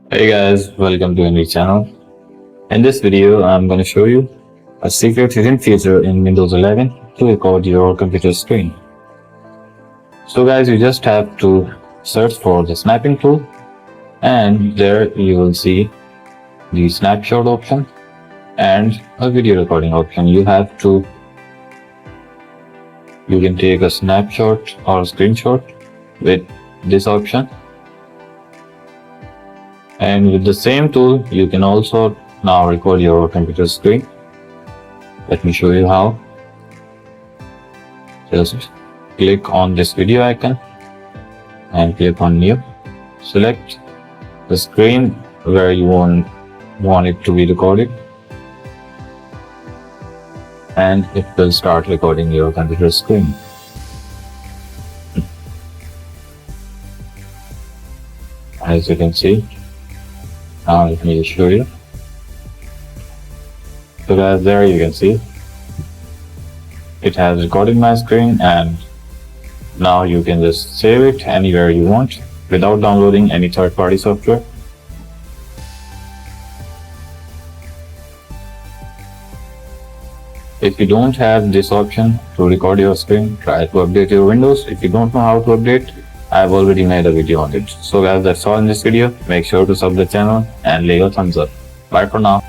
Hey guys, welcome to a new channel. In this video, I'm going to show you a secret hidden feature in Windows 11 to record your computer screen. So guys, you just have to search for the snapping tool and there you will see the snapshot option and a video recording option. You can take a snapshot or a screenshot with this option. And with the same tool, you can also now record your computer screen. Let me show you how. Just click on this video icon and click on new. Select the screen where you want it to be recorded. And it will start recording your computer screen. As you can see. Now let me show you. So guys, there you can see it has recorded my screen, and now you can just save it anywhere you want without downloading any third-party software. If you don't have this option to record your screen, try to update your Windows. If you don't know how to update, I've already made a video on it. So guys, that's all in this video. Make sure to sub the channel and leave a thumbs up. Bye for now.